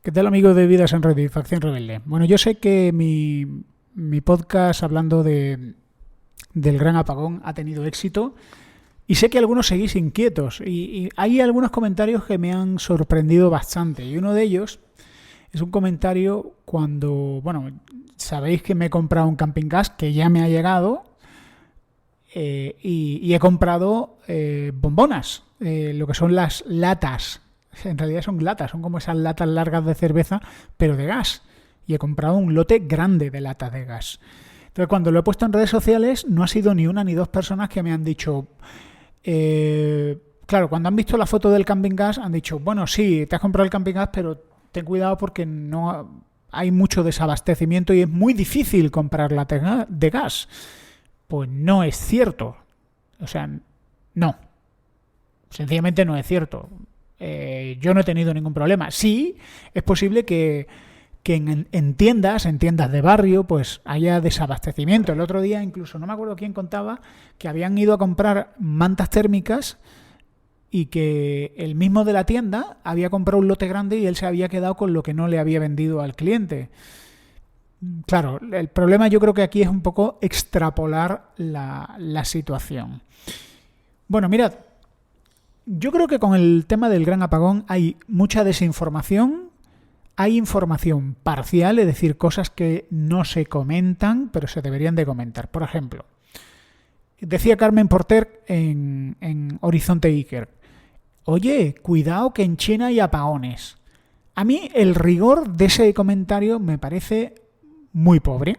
¿Qué tal, amigos de Vidas en Red y Facción Rebelde? Bueno, yo sé que mi podcast hablando del gran apagón ha tenido éxito y sé que algunos seguís inquietos y hay algunos comentarios que me han sorprendido bastante y uno de ellos es un comentario cuando, bueno, sabéis que me he comprado un camping gas que ya me ha llegado y he comprado bombonas, lo que son las latas. En realidad son latas, son como esas latas largas de cerveza, pero de gas. Y he comprado un lote grande de latas de gas. Entonces, cuando lo he puesto en redes sociales, no ha sido ni una ni dos personas que me han dicho... claro, cuando han visto la foto del camping gas, han dicho, bueno, sí, te has comprado el camping gas, pero ten cuidado porque no hay mucho desabastecimiento y es muy difícil comprar latas de gas. Pues no es cierto. O sea, no. Sencillamente no es cierto. Yo no he tenido ningún problema. Sí, es posible que en tiendas de barrio, pues haya desabastecimiento. El otro día, incluso, no me acuerdo quién contaba, que habían ido a comprar mantas térmicas y que el mismo de la tienda había comprado un lote grande y él se había quedado con lo que no le había vendido al cliente. Claro, el problema yo creo que aquí es un poco extrapolar la situación. Bueno, mirad, yo creo que con el tema del gran apagón hay mucha desinformación, hay información parcial, es decir, cosas que no se comentan, pero se deberían de comentar. Por ejemplo, decía Carmen Porter en Horizonte Iker, oye, cuidado que en China hay apagones. A mí el rigor de ese comentario me parece muy pobre.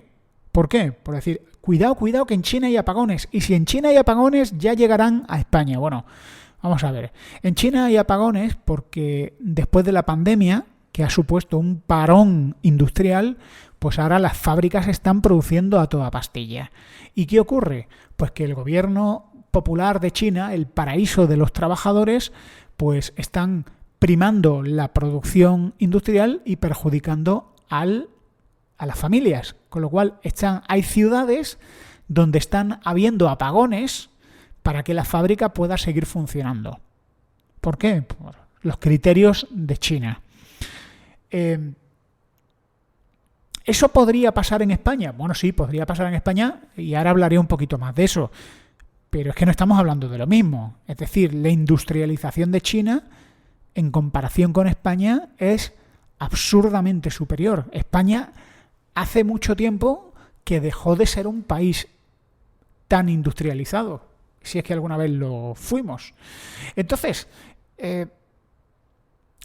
¿Por qué? Por decir, cuidado que en China hay apagones. Y si en China hay apagones, ya llegarán a España. Bueno, vamos a ver. En China hay apagones porque después de la pandemia, que ha supuesto un parón industrial, pues ahora las fábricas están produciendo a toda pastilla. ¿Y qué ocurre? Pues que el gobierno popular de China, el paraíso de los trabajadores, pues están primando la producción industrial y perjudicando a las familias. Con lo cual hay ciudades donde están habiendo apagones para que la fábrica pueda seguir funcionando. ¿Por qué? Por los criterios de China. ¿Eso podría pasar en España? Bueno, sí, podría pasar en España y ahora hablaré un poquito más de eso. Pero es que no estamos hablando de lo mismo. Es decir, la industrialización de China en comparación con España es absurdamente superior. España hace mucho tiempo que dejó de ser un país tan industrializado, si es que alguna vez lo fuimos. Entonces,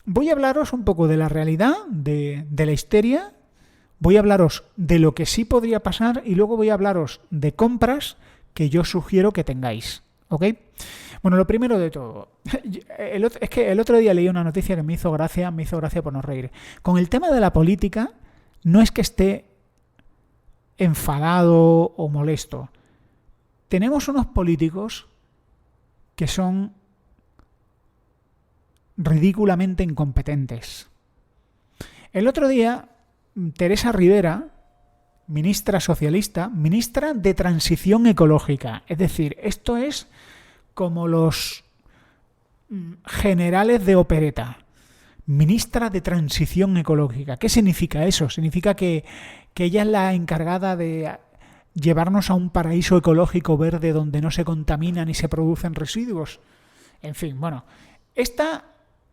voy a hablaros un poco de la realidad, de la histeria, voy a hablaros de lo que sí podría pasar y luego voy a hablaros de compras que yo sugiero que tengáis. ¿Ok? Bueno, lo primero de todo, es que el otro día leí una noticia que me hizo gracia por no reír. Con el tema de la política, no es que esté enfadado o molesto. Tenemos unos políticos que son ridículamente incompetentes. El otro día, Teresa Rivera, ministra socialista, ministra de Transición Ecológica. Es decir, esto es como los generales de opereta. Ministra de Transición Ecológica. ¿Qué significa eso? Significa que ella es la encargada de llevarnos a un paraíso ecológico verde donde no se contaminan ni se producen residuos. En fin, bueno, esta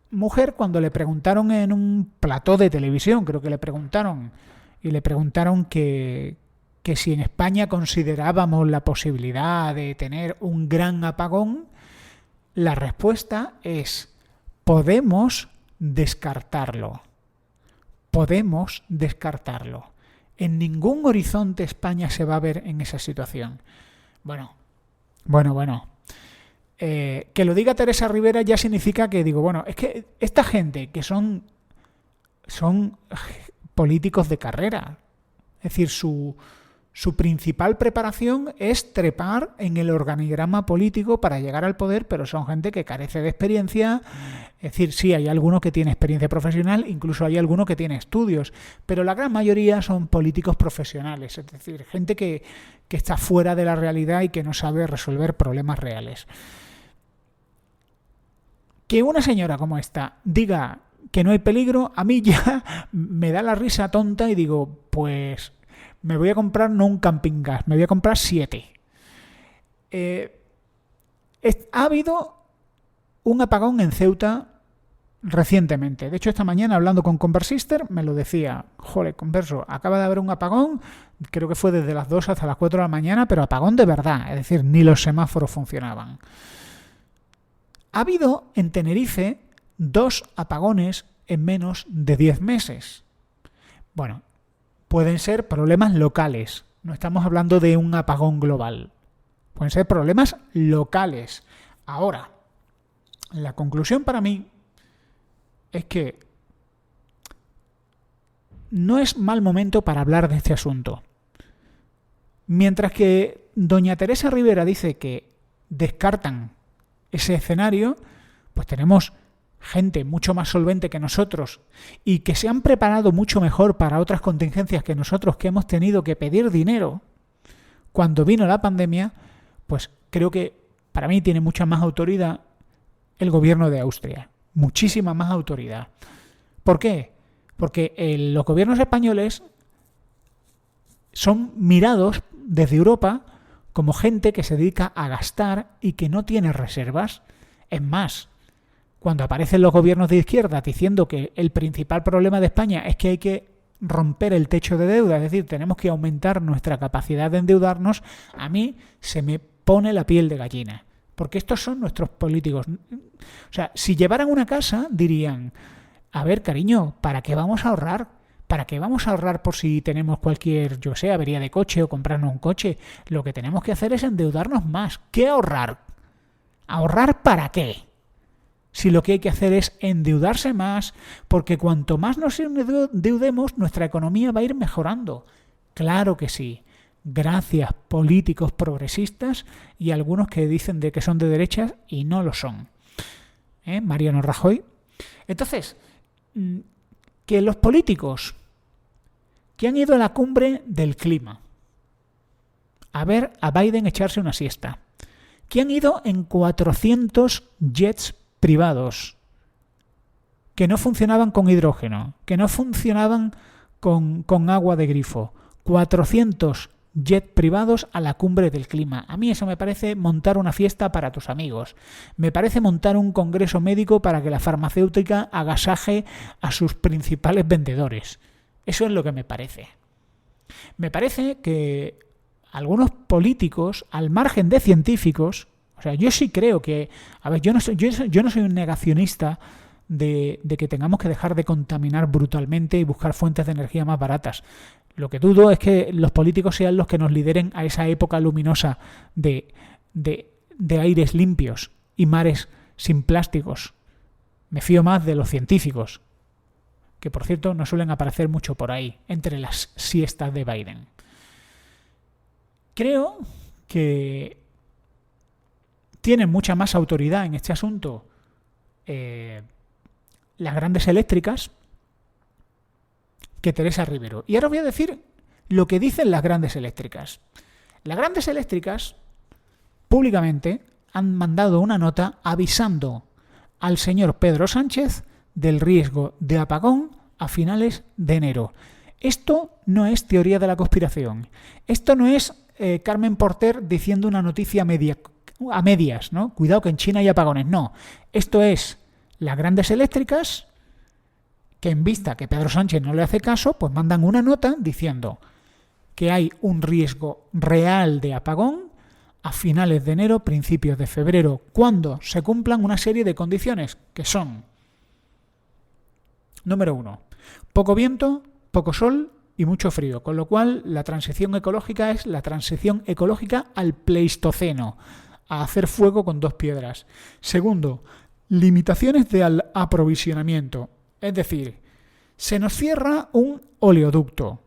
mujer, cuando le preguntaron en un plató de televisión, creo que le preguntaron que si en España considerábamos la posibilidad de tener un gran apagón, la respuesta es: podemos descartarlo. Podemos descartarlo. En ningún horizonte España se va a ver en esa situación. Bueno. Que lo diga Teresa Rivera ya significa que digo, bueno, es que esta gente que son políticos de carrera, es decir, su principal preparación es trepar en el organigrama político para llegar al poder, pero son gente que carece de experiencia. Es decir, sí, hay alguno que tiene experiencia profesional, incluso hay alguno que tiene estudios, pero la gran mayoría son políticos profesionales, es decir, gente que está fuera de la realidad y que no sabe resolver problemas reales. Que una señora como esta diga que no hay peligro, a mí ya me da la risa tonta y digo, pues me voy a comprar no un camping gas, me voy a comprar 7. Ha habido un apagón en Ceuta recientemente. De hecho, esta mañana hablando con Conversister me lo decía. Joder, Converso, acaba de haber un apagón, creo que fue desde las 2 hasta las 4 de la mañana, pero apagón de verdad. Es decir, ni los semáforos funcionaban. Ha habido en Tenerife 2 apagones en menos de 10 meses. Bueno, pueden ser problemas locales. No estamos hablando de un apagón global. Pueden ser problemas locales. Ahora, la conclusión para mí es que no es mal momento para hablar de este asunto. Mientras que doña Teresa Rivera dice que descartan ese escenario, pues tenemos gente mucho más solvente que nosotros y que se han preparado mucho mejor para otras contingencias que nosotros, que hemos tenido que pedir dinero cuando vino la pandemia, pues creo que para mí tiene mucha más autoridad el gobierno de Austria. Muchísima más autoridad. ¿Por qué? Porque los gobiernos españoles son mirados desde Europa como gente que se dedica a gastar y que no tiene reservas. Es más, cuando aparecen los gobiernos de izquierda diciendo que el principal problema de España es que hay que romper el techo de deuda, es decir, tenemos que aumentar nuestra capacidad de endeudarnos, a mí se me pone la piel de gallina. Porque estos son nuestros políticos. O sea, si llevaran una casa, dirían, a ver, cariño, ¿para qué vamos a ahorrar? ¿Para qué vamos a ahorrar por si tenemos cualquier, yo sé, avería de coche o comprarnos un coche? Lo que tenemos que hacer es endeudarnos más. ¿Qué ahorrar? ¿Ahorrar para qué? Si lo que hay que hacer es endeudarse más, porque cuanto más nos endeudemos, nuestra economía va a ir mejorando. Claro que sí. Gracias, políticos progresistas y algunos que dicen de que son de derechas y no lo son. Mariano Rajoy. Entonces, que los políticos que han ido a la cumbre del clima a ver a Biden echarse una siesta, que han ido en 400 jets privados, que no funcionaban con hidrógeno, que no funcionaban con agua de grifo, 400 jet privados a la cumbre del clima. A mí eso me parece montar una fiesta para tus amigos. Me parece montar un congreso médico para que la farmacéutica agasaje a sus principales vendedores. Eso es lo que me parece. Me parece que algunos políticos, al margen de científicos, o sea, yo sí creo que, a ver, yo no soy un negacionista de que tengamos que dejar de contaminar brutalmente y buscar fuentes de energía más baratas. Lo que dudo es que los políticos sean los que nos lideren a esa época luminosa de aires limpios y mares sin plásticos. Me fío más de los científicos, que por cierto no suelen aparecer mucho por ahí, entre las siestas de Biden. Creo que tienen mucha más autoridad en este asunto las grandes eléctricas que Teresa Rivero. Y ahora voy a decir lo que dicen las grandes eléctricas. Las grandes eléctricas públicamente han mandado una nota avisando al señor Pedro Sánchez del riesgo de apagón a finales de enero. Esto no es teoría de la conspiración. Esto no es Carmen Porter diciendo una noticia a medias, ¿no? Cuidado que en China hay apagones. No. Esto es las grandes eléctricas que en vista que Pedro Sánchez no le hace caso, pues mandan una nota diciendo que hay un riesgo real de apagón a finales de enero, principios de febrero, cuando se cumplan una serie de condiciones que son: número 1, poco viento, poco sol y mucho frío, con lo cual la transición ecológica es la transición ecológica al Pleistoceno, a hacer fuego con 2 piedras. Segundo, limitaciones del aprovisionamiento. Es decir, se nos cierra un oleoducto,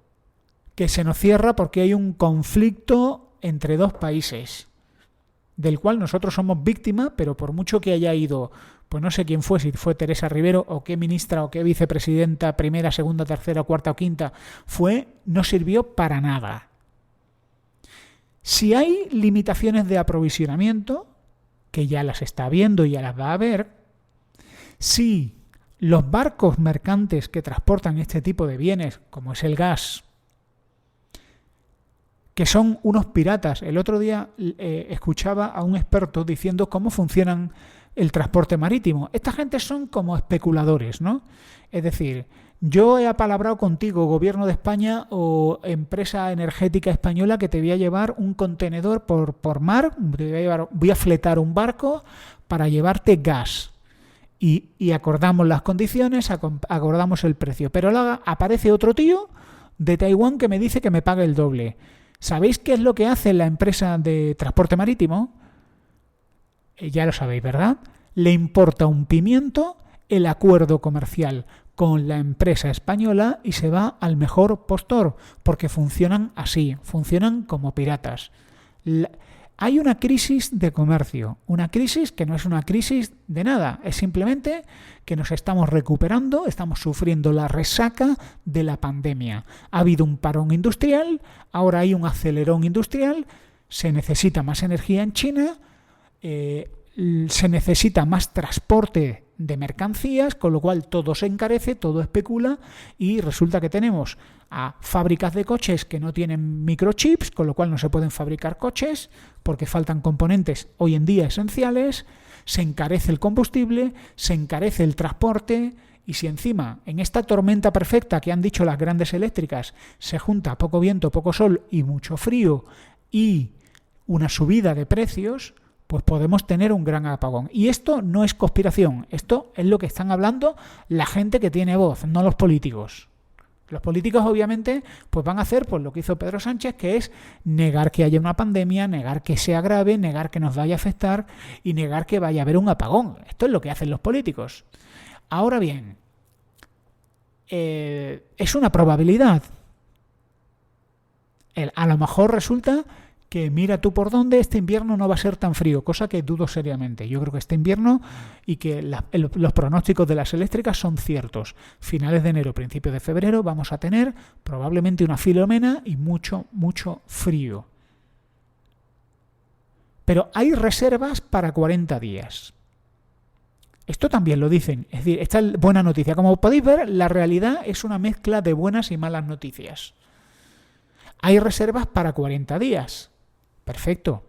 que se nos cierra porque hay un conflicto entre 2 países, del cual nosotros somos víctimas, pero por mucho que haya ido, pues no sé quién fue, si fue Teresa Rivero o qué ministra o qué vicepresidenta, primera, segunda, tercera, cuarta o quinta fue, no sirvió para nada. Si hay limitaciones de aprovisionamiento, que ya las está viendo y ya las va a ver, si los barcos mercantes que transportan este tipo de bienes, como es el gas, que son unos piratas. El otro día escuchaba a un experto diciendo cómo funcionan el transporte marítimo. Esta gente son como especuladores, ¿no? Es decir, yo he apalabrado contigo, gobierno de España o empresa energética española, que te voy a llevar un contenedor por mar, voy a fletar un barco para llevarte gas. Y acordamos las condiciones, acordamos el precio. Pero luego aparece otro tío de Taiwán que me dice que me paga el doble. ¿Sabéis qué es lo que hace la empresa de transporte marítimo? Ya lo sabéis, ¿verdad? Le importa un pimiento el acuerdo comercial con la empresa española y se va al mejor postor, porque funcionan así, funcionan como piratas. Hay una crisis de comercio, una crisis que no es una crisis de nada, es simplemente que nos estamos recuperando, estamos sufriendo la resaca de la pandemia. Ha habido un parón industrial, ahora hay un acelerón industrial, se necesita más energía en China, se necesita más transporte de mercancías, con lo cual todo se encarece, todo especula y resulta que tenemos a fábricas de coches que no tienen microchips, con lo cual no se pueden fabricar coches porque faltan componentes hoy en día esenciales, se encarece el combustible, se encarece el transporte y si encima en esta tormenta perfecta que han dicho las grandes eléctricas se junta poco viento, poco sol y mucho frío y una subida de precios, pues podemos tener un gran apagón. Y esto no es conspiración, esto es lo que están hablando la gente que tiene voz, no los políticos. Los políticos obviamente pues van a hacer pues lo que hizo Pedro Sánchez, que es negar que haya una pandemia, negar que sea grave, negar que nos vaya a afectar y negar que vaya a haber un apagón. Esto es lo que hacen los políticos. Ahora bien, es una probabilidad. A lo mejor resulta que mira tú por dónde, este invierno no va a ser tan frío, cosa que dudo seriamente. Yo creo que este invierno y que los pronósticos de las eléctricas son ciertos. Finales de enero, principios de febrero vamos a tener probablemente una Filomena y mucho, mucho frío. Pero hay reservas para 40 días. Esto también lo dicen. Es decir, esta es buena noticia. Como podéis ver, la realidad es una mezcla de buenas y malas noticias. Hay reservas para 40 días. Perfecto.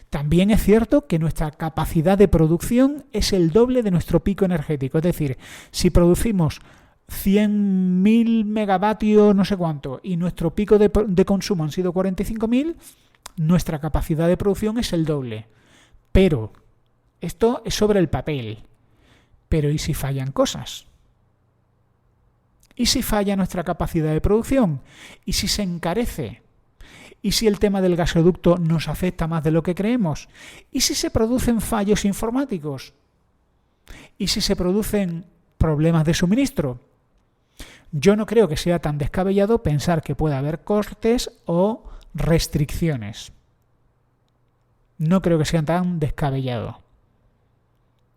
También es cierto que nuestra capacidad de producción es el doble de nuestro pico energético. Es decir, si producimos 100.000 megavatios, no sé cuánto, y nuestro pico de consumo han sido 45.000, nuestra capacidad de producción es el doble. Pero esto es sobre el papel. Pero ¿y si fallan cosas? ¿Y si falla nuestra capacidad de producción? ¿Y si se encarece? ¿Y si el tema del gasoducto nos afecta más de lo que creemos? ¿Y si se producen fallos informáticos? ¿Y si se producen problemas de suministro? Yo no creo que sea tan descabellado pensar que pueda haber cortes o restricciones. No creo que sea tan descabellado.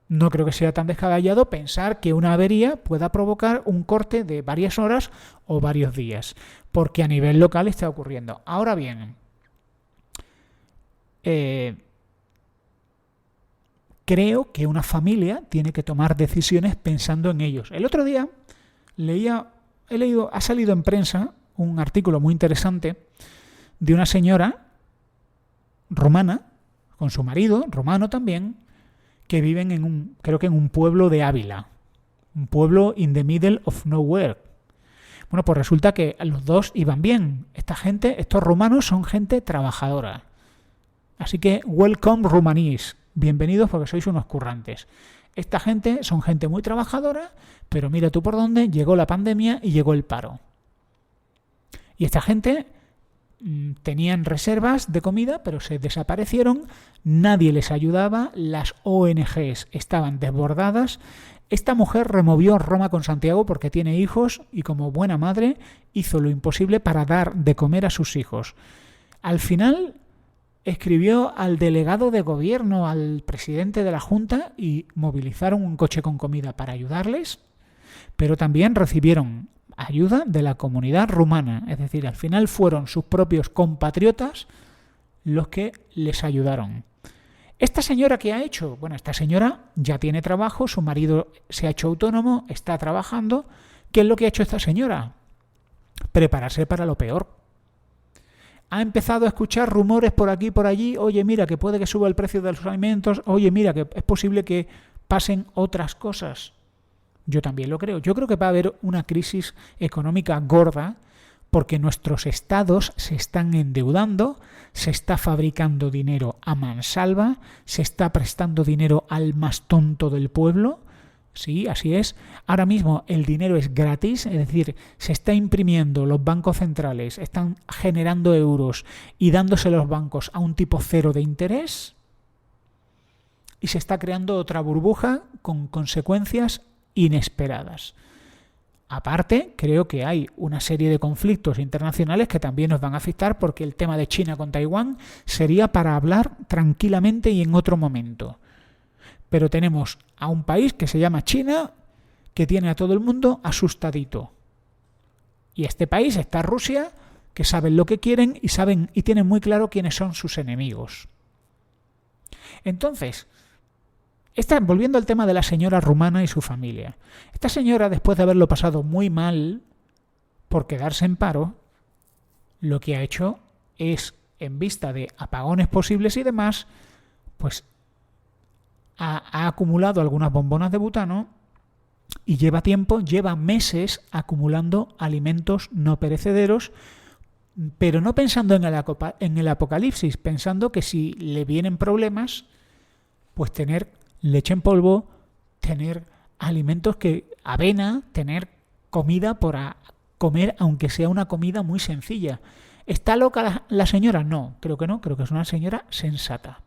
No creo que sea tan descabellado pensar que una avería pueda provocar un corte de varias horas o varios días, porque a nivel local está ocurriendo. Ahora bien, creo que una familia tiene que tomar decisiones pensando en ellos. El otro día ha salido en prensa un artículo muy interesante de una señora rumana, con su marido, rumano también, que viven creo que en un pueblo de Ávila, un pueblo in the middle of nowhere. Bueno, pues resulta que los dos iban bien. Estos rumanos son gente trabajadora. Así que welcome rumanís, bienvenidos porque sois unos currantes. Esta gente son gente muy trabajadora, pero mira tú por dónde, llegó la pandemia y llegó el paro. Y esta gente tenían reservas de comida, pero se desaparecieron, nadie les ayudaba, las ONGs estaban desbordadas. Esta mujer removió Roma con Santiago porque tiene hijos y como buena madre hizo lo imposible para dar de comer a sus hijos. Al final escribió al delegado de gobierno, al presidente de la Junta y movilizaron un coche con comida para ayudarles, pero también recibieron ayuda de la comunidad rumana, es decir, al final fueron sus propios compatriotas los que les ayudaron. ¿Esta señora qué ha hecho? Bueno, esta señora ya tiene trabajo, su marido se ha hecho autónomo, está trabajando. ¿Qué es lo que ha hecho esta señora? Prepararse para lo peor. Ha empezado a escuchar rumores por aquí y por allí. Oye, mira, que puede que suba el precio de los alimentos. Oye, mira, que es posible que pasen otras cosas. Yo también lo creo. Yo creo que va a haber una crisis económica gorda porque nuestros estados se están endeudando, se está fabricando dinero a mansalva, se está prestando dinero al más tonto del pueblo. Sí, así es. Ahora mismo el dinero es gratis, es decir, se está imprimiendo, los bancos centrales están generando euros y dándose los bancos a un tipo cero de interés y se está creando otra burbuja con consecuencias inesperadas. Aparte, creo que hay una serie de conflictos internacionales que también nos van a afectar porque el tema de China con Taiwán sería para hablar tranquilamente y en otro momento. Pero tenemos a un país que se llama China, que tiene a todo el mundo asustadito. Y este país está Rusia, que saben lo que quieren y tienen muy claro quiénes son sus enemigos. Entonces, volviendo al tema de la señora rumana y su familia. Esta señora, después de haberlo pasado muy mal por quedarse en paro, lo que ha hecho es, en vista de apagones posibles y demás, pues ha acumulado algunas bombonas de butano y lleva meses acumulando alimentos no perecederos, pero no pensando en el apocalipsis, pensando que si le vienen problemas, pues tener leche en polvo, tener alimentos avena, tener comida para comer, aunque sea una comida muy sencilla. ¿Está loca la señora? No, creo que es una señora sensata.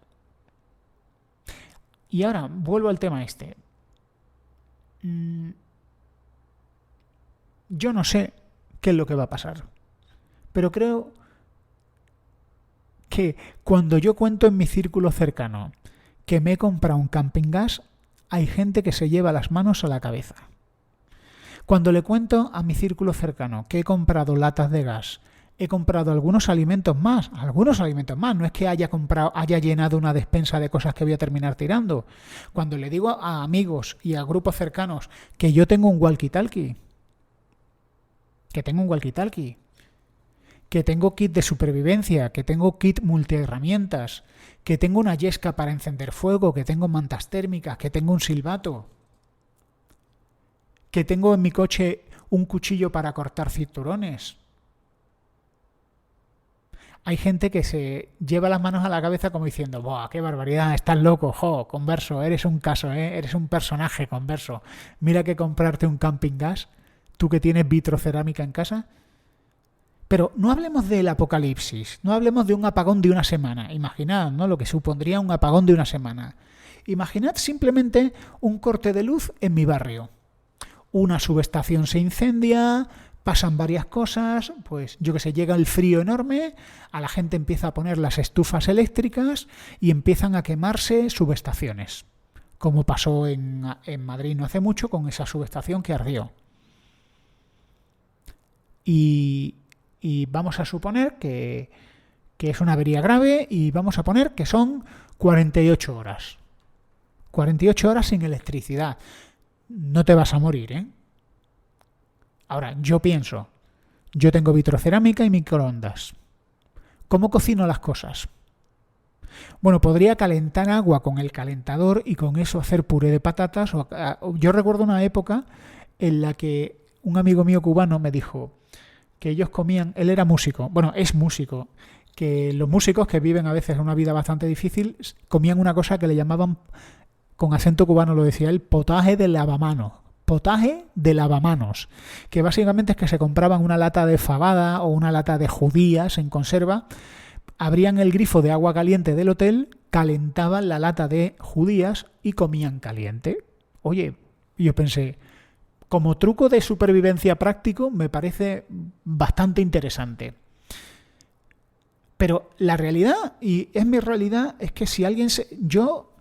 Y ahora vuelvo al tema este. Yo no sé qué es lo que va a pasar, pero creo que cuando yo cuento en mi círculo cercano que me he comprado un camping gas, hay gente que se lleva las manos a la cabeza. Cuando le cuento a mi círculo cercano que he comprado latas de gas, he comprado algunos alimentos más, no es que haya llenado una despensa de cosas que voy a terminar tirando. Cuando le digo a amigos y a grupos cercanos que yo tengo un walkie-talkie, que tengo kit de supervivencia, que tengo kit multiherramientas, que tengo una yesca para encender fuego, que tengo mantas térmicas, que tengo un silbato, que tengo en mi coche un cuchillo para cortar cinturones. Hay gente que se lleva las manos a la cabeza como diciendo, ¡buah, qué barbaridad! Estás loco, Converso, eres un caso, eres un personaje, Converso. Mira que comprarte un camping gas, tú que tienes vitrocerámica en casa. Pero no hablemos del apocalipsis, no hablemos de un apagón de una semana. Imaginad, ¿no?, lo que supondría un apagón de una semana. Imaginad simplemente un corte de luz en mi barrio. Una subestación se incendia, pasan varias cosas, pues yo que sé, llega el frío enorme, a la gente empieza a poner las estufas eléctricas y empiezan a quemarse subestaciones, como pasó en Madrid no hace mucho con esa subestación que ardió. Y vamos a suponer que es una avería grave y vamos a poner que son 48 horas. 48 horas sin electricidad. No te vas a morir, ¿eh? Ahora, yo tengo vitrocerámica y microondas. ¿Cómo cocino las cosas? Bueno, podría calentar agua con el calentador y con eso hacer puré de patatas. Yo recuerdo una época en la que un amigo mío cubano me dijo que ellos comían, él era músico, bueno, es músico, que los músicos que viven a veces una vida bastante difícil comían una cosa que le llamaban, con acento cubano lo decía él, potaje de lavamanos. Potaje de lavamanos, que básicamente es que se compraban una lata de fabada o una lata de judías en conserva, abrían el grifo de agua caliente del hotel, calentaban la lata de judías y comían caliente. Oye, yo pensé, como truco de supervivencia práctico me parece bastante interesante. Pero la realidad, y es mi realidad, es que si yo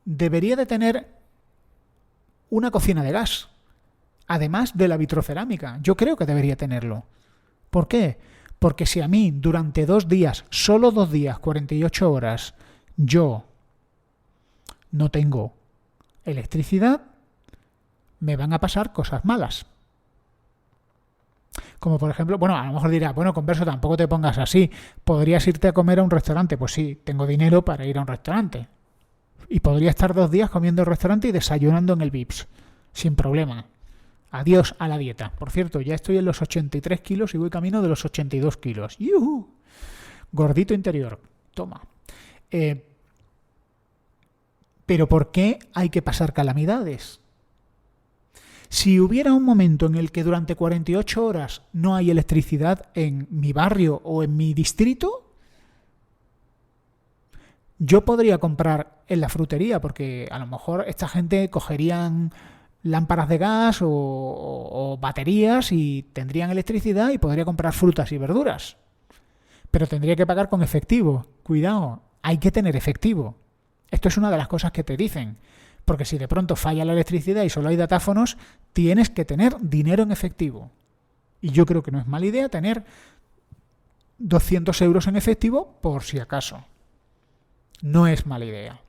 debería de tener una cocina de gas, además de la vitrocerámica. Yo creo que debería tenerlo. ¿Por qué? Porque si a mí durante 2 días, solo 2 días, 48 horas, yo no tengo electricidad, me van a pasar cosas malas. Como por ejemplo, bueno, a lo mejor dirás, bueno, Converso, tampoco te pongas así. ¿Podrías irte a comer a un restaurante? Pues sí, tengo dinero para ir a un restaurante. Y podría estar 2 días comiendo en el restaurante y desayunando en el Vips, sin problema. Adiós a la dieta. Por cierto, ya estoy en los 83 kilos y voy camino de los 82 kilos. ¡Yuhu! Gordito interior. Toma. Pero ¿por qué hay que pasar calamidades? Si hubiera un momento en el que durante 48 horas no hay electricidad en mi barrio o en mi distrito, yo podría comprar en la frutería, porque a lo mejor esta gente cogerían lámparas de gas o baterías y tendrían electricidad y podría comprar frutas y verduras. Pero tendría que pagar con efectivo. Cuidado, hay que tener efectivo. Esto es una de las cosas que te dicen. Porque si de pronto falla la electricidad y solo hay datáfonos, tienes que tener dinero en efectivo. Y yo creo que no es mala idea tener 200 euros en efectivo por si acaso. No es mala idea.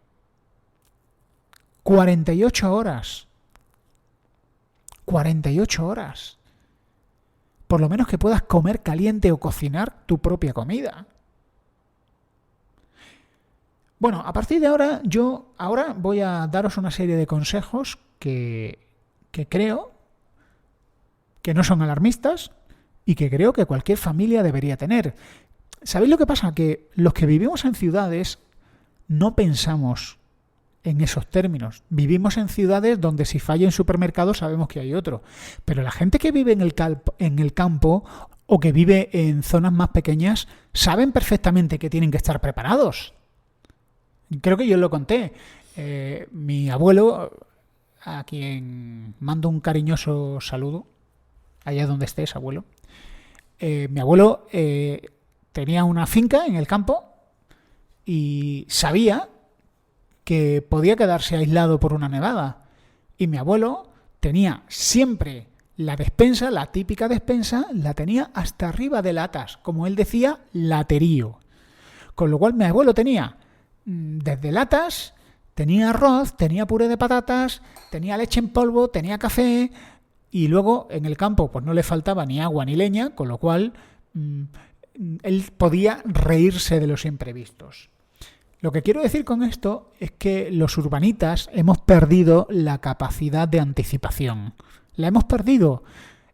48 horas. 48 horas. Por lo menos que puedas comer caliente o cocinar tu propia comida. Bueno, a partir de ahora, yo ahora voy a daros una serie de consejos que creo que no son alarmistas y que creo que cualquier familia debería tener. ¿Sabéis lo que pasa? Que los que vivimos en ciudades no pensamos en esos términos. Vivimos en ciudades donde si falla un supermercado sabemos que hay otro. Pero la gente que vive en el campo o que vive en zonas más pequeñas saben perfectamente que tienen que estar preparados. Creo que yo lo conté. Mi abuelo, a quien mando un cariñoso saludo, allá donde estés, abuelo. Mi abuelo tenía una finca en el campo y sabía que podía quedarse aislado por una nevada. Y mi abuelo tenía siempre la despensa, la típica despensa, la tenía hasta arriba de latas, como él decía, laterío. Con lo cual mi abuelo tenía desde latas, tenía arroz, tenía puré de patatas, tenía leche en polvo, tenía café y luego en el campo pues no le faltaba ni agua ni leña, con lo cual él podía reírse de los imprevistos. Lo que quiero decir con esto es que los urbanitas hemos perdido la capacidad de anticipación. La hemos perdido.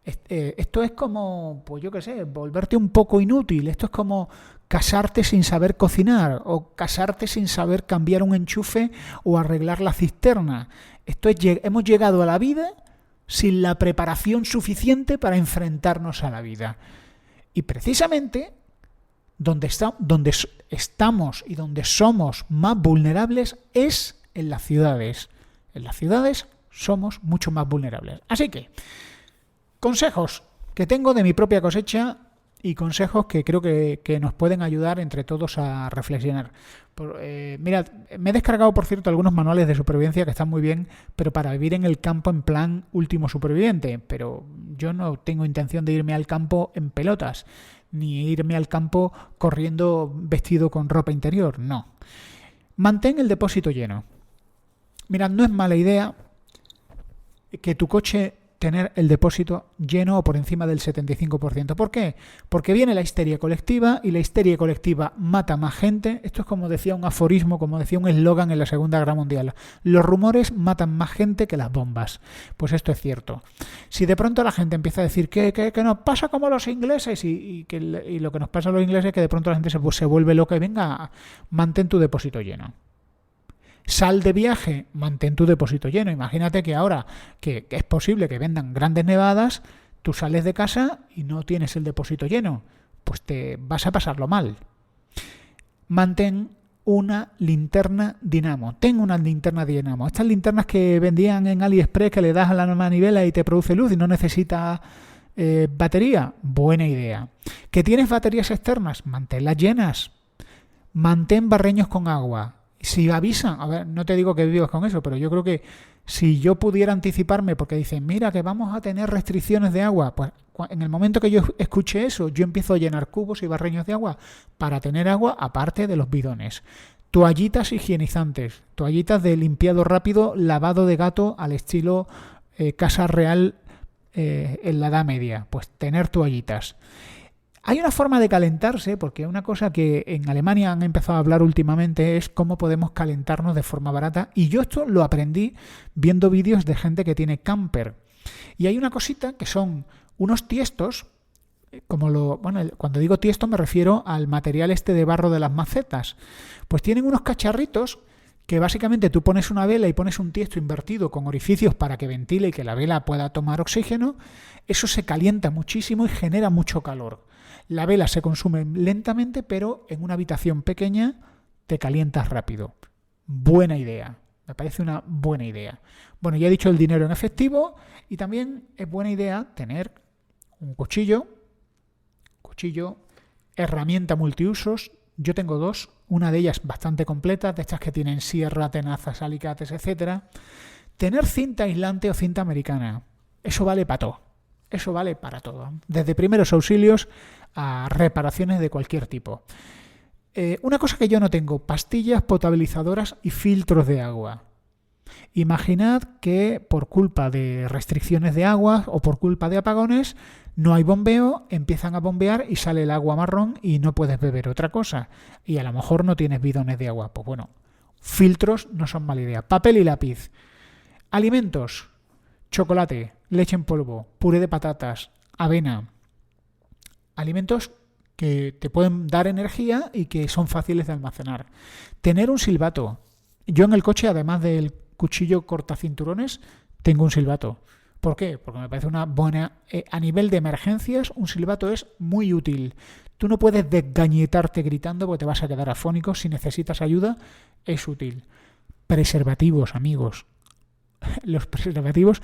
Esto es como, pues yo qué sé, volverte un poco inútil. Esto es como casarte sin saber cocinar o casarte sin saber cambiar un enchufe o arreglar la cisterna. Hemos llegado a la vida sin la preparación suficiente para enfrentarnos a la vida. Y precisamente donde estamos y donde somos más vulnerables es en las ciudades. En las ciudades somos mucho más vulnerables. Así que, consejos que tengo de mi propia cosecha y consejos que creo que nos pueden ayudar entre todos a reflexionar. Mirad, me he descargado, por cierto, algunos manuales de supervivencia que están muy bien, pero para vivir en el campo en plan último superviviente. Pero yo no tengo intención de irme al campo en pelotas, ni irme al campo corriendo vestido con ropa interior, no. Mantén el depósito lleno. Mirad, no es mala idea que tu coche tener el depósito lleno o por encima del 75%. ¿Por qué? Porque viene la histeria colectiva y la histeria colectiva mata más gente. Esto es como decía un aforismo, como decía un eslogan en la Segunda Guerra Mundial. Los rumores matan más gente que las bombas. Pues esto es cierto. Si de pronto la gente empieza a decir que nos pasa como los ingleses y lo que nos pasa a los ingleses es que de pronto la gente se vuelve loca y venga, mantén tu depósito lleno. Sal de viaje, mantén tu depósito lleno. Imagínate que ahora que es posible que vendan grandes nevadas, tú sales de casa y no tienes el depósito lleno. Pues te vas a pasarlo mal. Mantén una linterna dinamo. Ten una linterna dinamo. Estas linternas que vendían en AliExpress que le das a la manivela y te produce luz y no necesita batería. Buena idea. ¿Que tienes baterías externas? Manténlas llenas. Mantén barreños con agua. Si avisan, a ver, no te digo que vivas con eso, pero yo creo que si yo pudiera anticiparme, porque dicen, mira que vamos a tener restricciones de agua, pues en el momento que yo escuche eso, yo empiezo a llenar cubos y barreños de agua para tener agua aparte de los bidones. toallitas higienizantes, toallitas de limpiado rápido, lavado de gato al estilo Casa Real en la Edad Media. Pues tener toallitas. Hay una forma de calentarse, porque una cosa que en Alemania han empezado a hablar últimamente es cómo podemos calentarnos de forma barata. Y yo esto lo aprendí viendo vídeos de gente que tiene camper. Y hay una cosita que son unos tiestos, cuando digo tiesto me refiero al material este de barro de las macetas. Pues tienen unos cacharritos que básicamente tú pones una vela y pones un tiesto invertido con orificios para que ventile y que la vela pueda tomar oxígeno. Eso se calienta muchísimo y genera mucho calor. La vela se consume lentamente, pero en una habitación pequeña te calientas rápido. Buena idea. Me parece una buena idea. Bueno, ya he dicho el dinero en efectivo y también es buena idea tener un cuchillo, herramienta multiusos. Yo tengo dos, una de ellas bastante completa, de estas que tienen sierra, tenazas, alicates, etcétera. Tener cinta aislante o cinta americana. Eso vale para todo. Eso vale para todo. Desde primeros auxilios a reparaciones de cualquier tipo. Una cosa que yo no tengo, pastillas potabilizadoras y filtros de agua. Imaginad que por culpa de restricciones de agua o por culpa de apagones no hay bombeo, empiezan a bombear y sale el agua marrón y no puedes beber otra cosa. Y a lo mejor no tienes bidones de agua. Pues bueno, filtros no son mala idea. Papel y lápiz. Alimentos. Chocolate, leche en polvo, puré de patatas, avena. Alimentos que te pueden dar energía y que son fáciles de almacenar. Tener un silbato. Yo en el coche, además del cuchillo cortacinturones, tengo un silbato. ¿Por qué? Porque me parece una buena... a nivel de emergencias, un silbato es muy útil. Tú no puedes desgañetarte gritando porque te vas a quedar afónico. Si necesitas ayuda, es útil. Preservativos, amigos. Los preservativos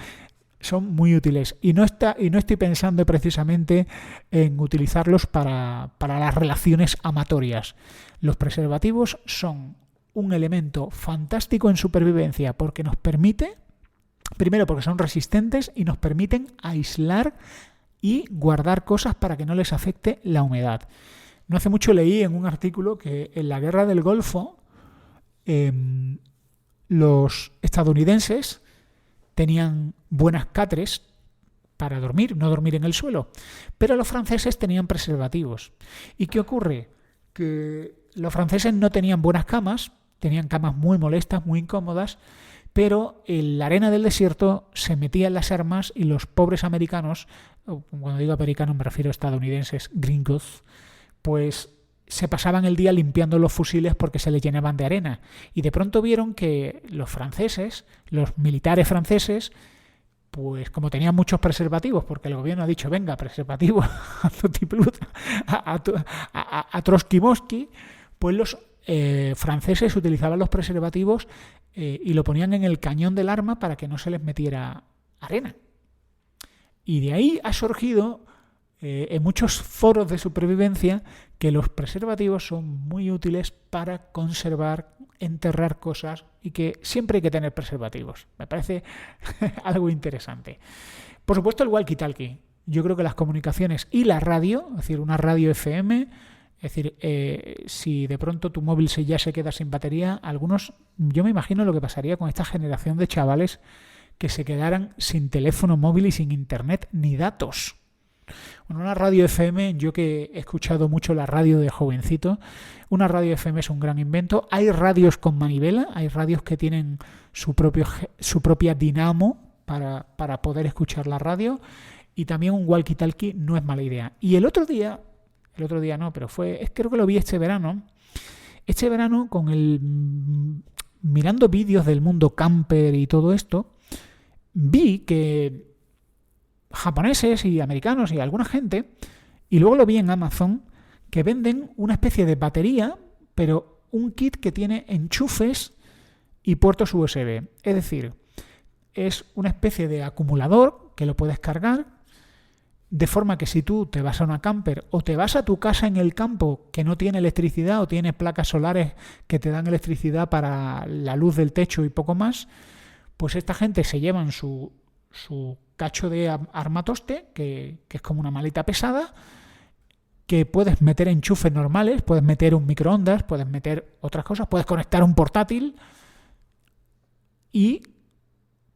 son muy útiles y no estoy pensando precisamente en utilizarlos para las relaciones amatorias. Los preservativos son un elemento fantástico en supervivencia porque nos permite, primero porque son resistentes y nos permiten aislar y guardar cosas para que no les afecte la humedad. No hace mucho leí en un artículo que en la guerra del Golfo los estadounidenses tenían buenas catres para dormir, no dormir en el suelo, pero los franceses tenían preservativos. ¿Y qué ocurre? Que los franceses no tenían buenas camas, tenían camas muy molestas, muy incómodas, pero en la arena del desierto se metían las armas y los pobres americanos, cuando digo americanos me refiero a estadounidenses, gringos, pues se pasaban el día limpiando los fusiles porque se les llenaban de arena. Y de pronto vieron que los franceses, los militares franceses, pues como tenían muchos preservativos, porque el gobierno ha dicho, venga, preservativo a Trotsky-Mosky, pues los franceses utilizaban los preservativos y lo ponían en el cañón del arma para que no se les metiera arena. Y de ahí ha surgido en muchos foros de supervivencia que los preservativos son muy útiles para conservar, enterrar cosas y que siempre hay que tener preservativos. Me parece algo interesante. Por supuesto el walkie-talkie. Yo creo que las comunicaciones y la radio, es decir, una radio FM, es decir, si de pronto tu móvil ya se queda sin batería, algunos, yo me imagino lo que pasaría con esta generación de chavales que se quedaran sin teléfono móvil y sin internet ni datos. Bueno, una radio FM, yo que he escuchado mucho la radio de jovencito, una radio FM es un gran invento. Hay radios con manivela, hay radios que tienen su propia dinamo para poder escuchar la radio, y también un walkie-talkie no es mala idea. Y el otro día no, pero creo que lo vi este verano mirando vídeos del mundo camper y todo esto, vi que japoneses y americanos y alguna gente, y luego lo vi en Amazon, que venden una especie de batería, pero un kit que tiene enchufes y puertos USB. Es decir, es una especie de acumulador que lo puedes cargar, de forma que si tú te vas a una camper o te vas a tu casa en el campo que no tiene electricidad o tiene placas solares que te dan electricidad para la luz del techo y poco más, pues esta gente se llevan su cacho de armatoste, que es como una maleta pesada, que puedes meter enchufes normales, puedes meter un microondas, puedes meter otras cosas, puedes conectar un portátil y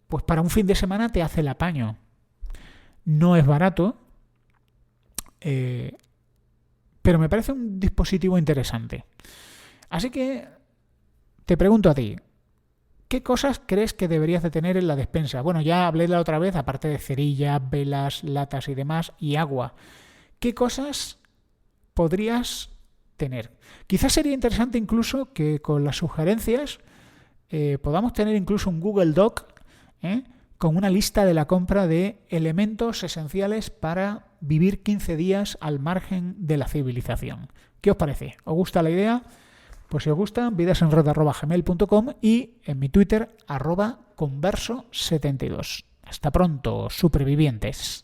pues para un fin de semana te hace el apaño. No es barato, pero me parece un dispositivo interesante. Así que te pregunto a ti, ¿qué cosas crees que deberías de tener en la despensa? Bueno, ya hablé la otra vez, aparte de cerillas, velas, latas y demás, y agua. ¿Qué cosas podrías tener? Quizás sería interesante incluso que con las sugerencias podamos tener incluso un Google Doc con una lista de la compra de elementos esenciales para vivir 15 días al margen de la civilización. ¿Qué os parece? ¿Os gusta la idea? Pues si os gusta, vidasenred@gmail.com y en mi Twitter @converso72. Hasta pronto, supervivientes.